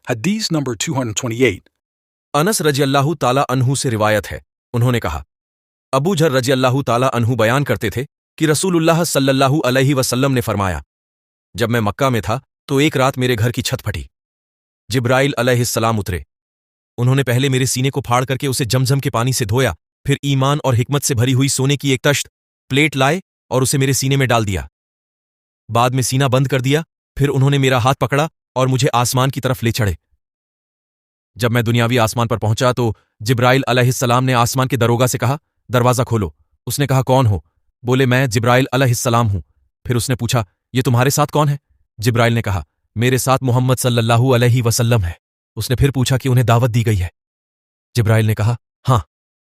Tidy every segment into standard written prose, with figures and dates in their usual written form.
Hadith number 228. Anas रजी अल्लाह ताला अन्हु से रिवायत है, उन्होंने कहा, अबू जर रजी अल्लाह ताला अन्हु बयान करते थे कि रसूलुल्लाह सल्लल्लाहु अलैहि वसल्लम ने फरमाया, जब मैं मक्का में था तो एक रात मेरे घर की छत फटी। जिब्राइल अलैहिस्सलाम उतरे। उन्होंने पहले मेरे सीने को फाड़ करके उसे जमजम के पानी से धोया, फिर ईमान और हिकमत से भरी हुई सोने की एक तश्त प्लेट लाए और उसे मेरे सीने में डाल दिया। बाद में सीना बंद कर दिया, फिर उन्होंने मेरा हाथ पकड़ा और मुझे आसमान की तरफ ले चढ़े। जब मैं दुनियावी आसमान पर पहुंचा तो जिब्राइल अलैहिस्सलाम ने आसमान के दरोगा से कहा, दरवाजा खोलो। उसने कहा, कौन हो? बोले, मैं जिब्राइल अलैहिस्सलाम हूं। फिर उसने पूछा, ये तुम्हारे साथ कौन है? जिब्राइल ने कहा, मेरे साथ मोहम्मद सल्लल्लाहु अलैहि वसल्लम है। उसने फिर पूछा कि उन्हें दावत दी गई है? जिब्राइल ने कहा, हाँ।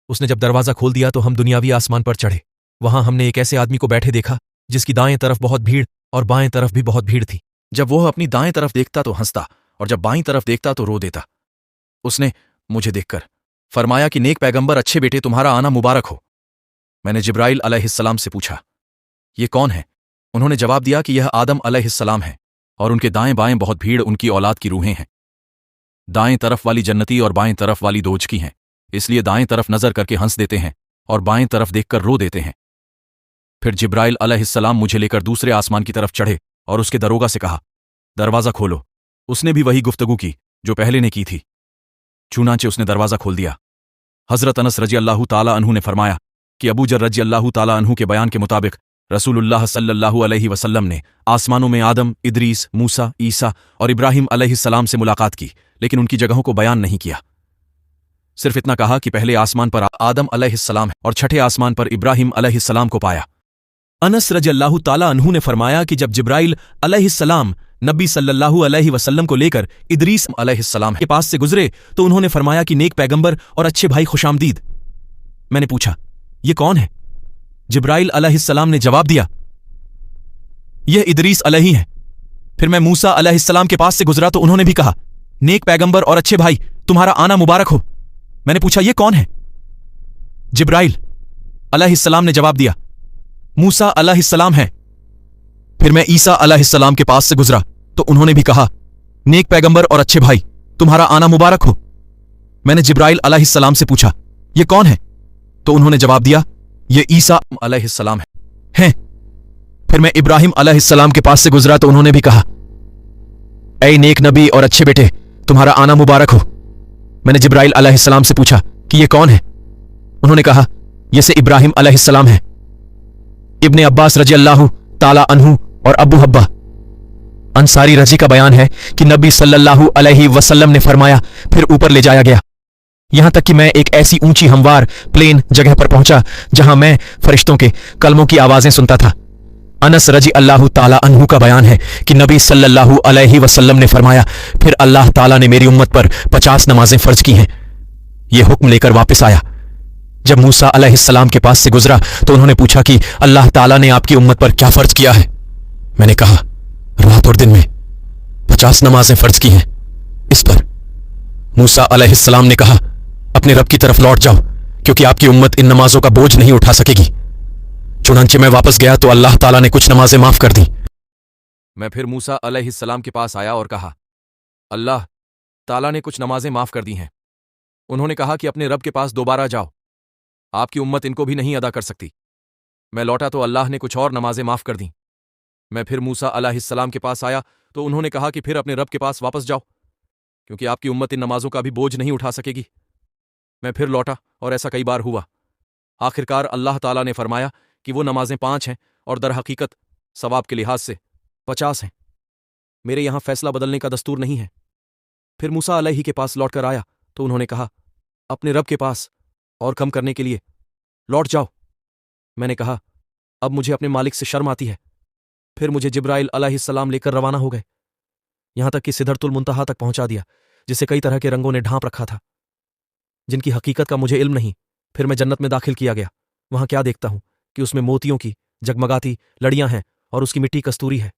उसने जब दरवाजा खोल दिया तो हम दुनियावी आसमान पर चढ़े। वहां हमने एक ऐसे आदमी को बैठे देखा जिसकी दाएं तरफ बहुत भीड़ और बाएं तरफ भी बहुत भीड़ थी। जब वह अपनी दाएं तरफ देखता तो हंसता और जब बाईं तरफ देखता तो रो देता। उसने मुझे देखकर फरमाया कि नेक पैगंबर, अच्छे बेटे, तुम्हारा आना मुबारक हो। मैंने जिब्राइल अलैहिस्सलाम से पूछा, ये कौन है? उन्होंने जवाब दिया कि यह आदम अलैहिस्सलाम है और उनके दाएं बाएं बहुत भीड़ उनकी औलाद की रूहें हैं। दाएं तरफ वाली जन्नती और बाएं तरफ वाली दोजकी हैं, इसलिए दाएं तरफ नजर करके हंस देते हैं और बाएं तरफ देखकर रो देते हैं। फिर जिब्राइल अलैहिस्सलाम मुझे लेकर दूसरे आसमान की तरफ चढ़े और उसके दरोगा से कहा, दरवाजा खोलो। उसने भी वही गुफ्तगू की जो पहले ने की थी। चुनांचे उसने दरवाजा खोल दिया। हजरत अनस रजी अल्लाह ताला अन्हु ने फरमाया कि अबू जर रजी अल्लाह ताला अन्हु के बयान के मुताबिक रसूलुल्लाह सल्लल्लाहु अलैहि वसल्लम ने आसमानों में आदम, इदरीस, मूसा, ईसा और इब्राहिम अलैहिस्सलाम से मुलाकात की, लेकिन उनकी जगहों को बयान नहीं किया। सिर्फ इतना कहा कि पहले आसमान पर आदम अलैहिस्सलाम है और छठे आसमान पर इब्राहिम अलैहिस्सलाम को पाया। अनस रजी अल्लाह ताला अन्हु ने फरमाया कि जब जिब्राइल अलैहिस्सलाम नबी सल्लल्लाहु अलैहि वसल्लम को लेकर इदरीस अलैहिस्सलाम के पास से गुजरे तो उन्होंने फरमाया कि नेक पैगंबर और अच्छे भाई खुशामदीद। मैंने पूछा, ये कौन है? जिब्राइल अलैहिस्सलाम ने जवाब दिया, यह इदरीस अलैहि है। फिर मैं मूसा अलैहिस्सलाम के पास से गुजरा तो उन्होंने भी कहा, नेक पैगंबर और अच्छे भाई, तुम्हारा आना मुबारक हो। मैंने पूछा, ये कौन है? जिब्राइल अलैहिस्सलाम ने जवाब दिया, मूसा अलैहिस्सलाम है। फिर मैं ईसा अलैहिस्सलाम के पास से गुजरा तो उन्होंने भी कहा, नेक पैगंबर और अच्छे भाई, तुम्हारा आना मुबारक हो। मैंने जिब्राइल अलैहिस्सलाम से पूछा, ये कौन है? तो उन्होंने जवाब दिया, ये ईसा अलैहिस्सलाम है। फिर मैं इब्राहिम अलैहिस्सलाम के पास से गुजरा तो उन्होंने भी कहा, ऐ नेक नबी और अच्छे बेटे, तुम्हारा आना मुबारक हो। मैंने जिब्राइल अलैहिस्सलाम से पूछा कि ये कौन है? उन्होंने कहा, ये से इब्राहिम अलैहिस्सलाम है। इब्ने अब्बास रजी अल्लाह ताला अन्हु और अबू हब्बा अंसारी रजी का बयान है कि नबी सल्लल्लाहु अलैहि वसल्लम ने फरमाया, फिर ऊपर ले जाया गया, यहां तक कि मैं एक ऐसी ऊंची हमवार प्लेन जगह पर पहुंचा जहां मैं फरिश्तों के कलमों की आवाजें सुनता था। अनस रजी अल्लाह ताला अन्हु का बयान है कि नबी सल्लल्लाहु अलैहि वसल्लम ने फरमाया, फिर अल्लाह ताला ने मेरी उम्मत पर 50 नमाजें फर्ज की हैं। यह हुक्म लेकर वापस आया। जब मूसा अलैहिस्सलाम के पास से गुजरा तो उन्होंने पूछा कि अल्लाह ताला ने आपकी उम्मत पर क्या फर्ज किया है? मैंने कहा, रात और दिन में 50 नमाजें फर्ज की हैं इस पर। मूसा अलैहिस्सलाम ने कहा, अपने रब की तरफ लौट जाओ, क्योंकि आपकी उम्मत इन नमाजों का बोझ नहीं उठा सकेगी। चुनांचे मैं वापस गया तो अल्लाह ताला ने कुछ नमाजें माफ कर दी। मैं फिर मूसा अलैहिस्सलाम के पास आया और कहा, अल्लाह ताला ने कुछ नमाजें माफ कर दी हैं। उन्होंने कहा कि अपने रब के पास दोबारा जाओ, आपकी उम्मत इनको भी नहीं अदा कर सकती। मैं लौटा तो अल्लाह ने कुछ और नमाजें माफ कर दी। मैं फिर मूसा अलैहिस्सलाम के पास आया तो उन्होंने कहा कि फिर अपने रब के पास वापस जाओ, क्योंकि आपकी उम्मत इन नमाजों का भी बोझ नहीं उठा सकेगी। मैं फिर लौटा और ऐसा कई बार हुआ। आखिरकार अल्लाह ताला ने फरमाया कि वो नमाजें 5 हैं और दर हकीकत सवाब के लिहाज से 50 हैं। मेरे यहां फैसला बदलने का दस्तूर नहीं है। फिर मूसा अलैहि के पास लौटकर आया तो उन्होंने कहा, अपने रब के पास और कम करने के लिए लौट जाओ। मैंने कहा, अब मुझे अपने मालिक से शर्म आती है। फिर मुझे जिब्राइल अलैहिस्सलाम लेकर रवाना हो गए, यहां तक कि सिदरतुल मुंतहा तक पहुंचा दिया, जिसे कई तरह के रंगों ने ढांप रखा था, जिनकी हकीकत का मुझे इल्म नहीं। फिर मैं जन्नत में दाखिल किया गया। वहां क्या देखता हूं कि उसमें मोतियों की जगमगाती लड़ियां हैं और उसकी मिट्टी कस्तूरी है।